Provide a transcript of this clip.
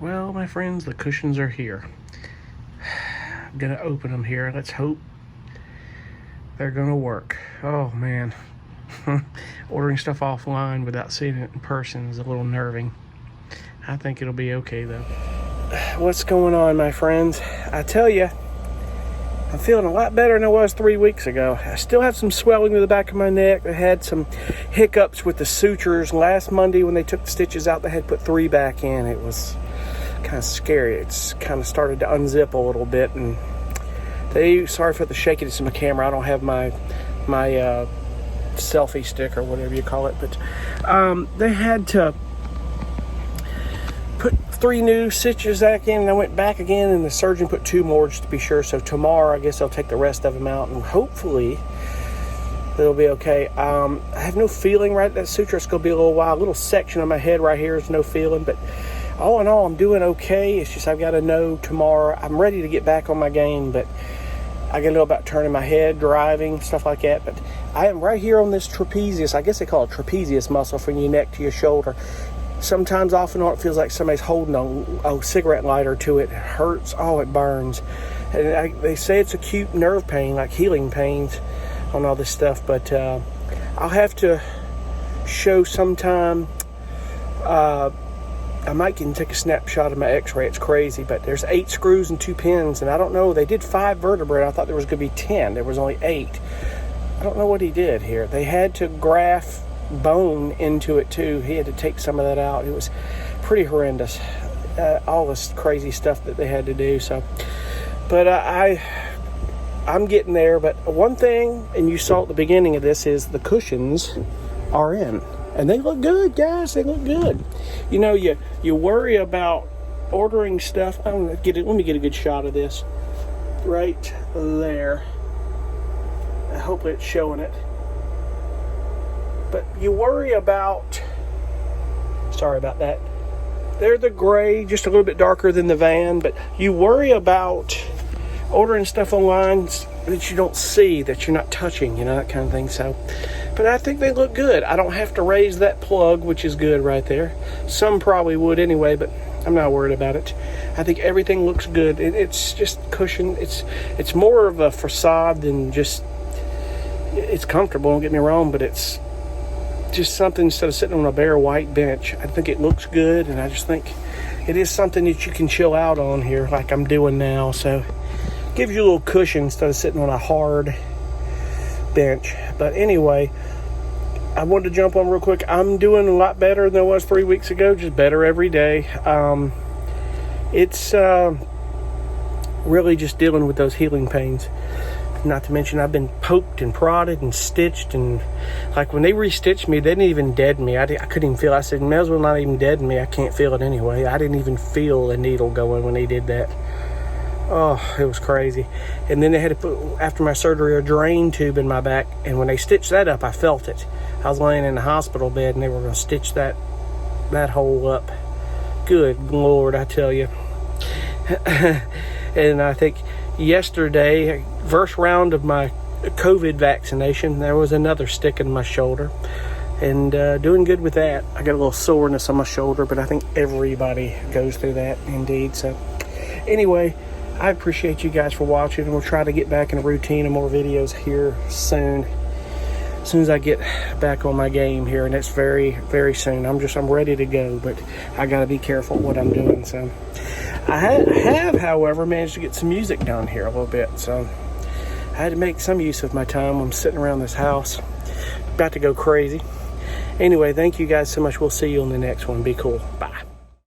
Well, my friends, the cushions are here. I'm gonna open them here. Let's hope they're gonna work. Oh man. Ordering stuff offline without seeing it in person is a little nerving. I think it'll be okay though. What's going on, my friends? I tell you, I'm feeling a lot better than I was 3 weeks ago. I still have some swelling to the back of my neck. I had some hiccups with the sutures. Last Monday when they took the stitches out, they had put 3 back in. It was kind of scary. It's kind of started to unzip a little bit. And sorry for the shakiness in my camera. I don't have my selfie stick or whatever you call it. But they had to put 3 new stitches back in, and I went back again, and the surgeon put 2 more just to be sure. So tomorrow I guess I'll take the rest of them out, and hopefully it'll be okay. I have no feeling right at that suture. It's gonna be a little while. A little section of my head right here is no feeling, but all in all I'm doing okay. It's just I've got to know tomorrow. I'm ready to get back on my game, but I got to know about turning my head, driving, stuff like that. But I am right here on this trapezius. I guess they call it trapezius muscle from your neck to your shoulder. Sometimes, off and on, it feels like somebody's holding a cigarette lighter to it. It hurts. Oh, it burns. And they say it's acute nerve pain, like healing pains on all this stuff. But I'll have to show sometime. I might can take a snapshot of my x-ray. It's crazy, but there's 8 screws and 2 pins, and I don't know. They did 5 vertebrae. I thought there was going to be 10. There was only 8. I don't know what he did here. They had to graft bone into it too. He had to take some of that out. It was pretty horrendous, all this crazy stuff that they had to do. So but I'm getting there. But one thing, and you saw at the beginning of this, is the cushions are in, and they look good, guys. They look good. You know, you worry about ordering stuff. Let me get a good shot of this right there. Hopefully it's showing it. But you worry about, sorry about that. They're the gray, just a little bit darker than the van, but you worry about ordering stuff online that you don't see, that you're not touching, you know, that kind of thing. So, but I think they look good. I don't have to raise that plug, which is good right there. Some probably would anyway, but I'm not worried about it. I think everything looks good. It's just cushion. It's more of a facade than just, it's comfortable, don't get me wrong, but it's just something instead of sitting on a bare white bench. I think it looks good, and I just think it is something that you can chill out on here like I'm doing now. So gives you a little cushion instead of sitting on a hard bench. But anyway, I wanted to jump on real quick. I'm doing a lot better than I was 3 weeks ago, just better every day. It's really just dealing with those healing pains. Not to mention I've been poked and prodded and stitched, and like when they restitched me, they didn't even deaden me. I couldn't even feel it. I said, may as well not even deaden me. I can't feel it anyway. I didn't even feel a needle going when they did that. Oh, it was crazy. And then they had to put, after my surgery, a drain tube in my back, and when they stitched that up, I felt it. I was laying in the hospital bed, and they were going to stitch that hole up. Good Lord, I tell you. And I think yesterday, first round of my COVID vaccination, there was another stick in my shoulder, and doing good with that. I got a little soreness on my shoulder, but I think everybody goes through that indeed. So anyway, I appreciate you guys for watching, and we'll try to get back in a routine and more videos here soon. As soon as I get back on my game here, and it's very, very soon. I'm ready to go, but I got to be careful what I'm doing. So I have, however, managed to get some music done here a little bit. So I had to make some use of my time. I'm sitting around this house, about to go crazy. Anyway, thank you guys so much. We'll see you on the next one. Be cool. Bye.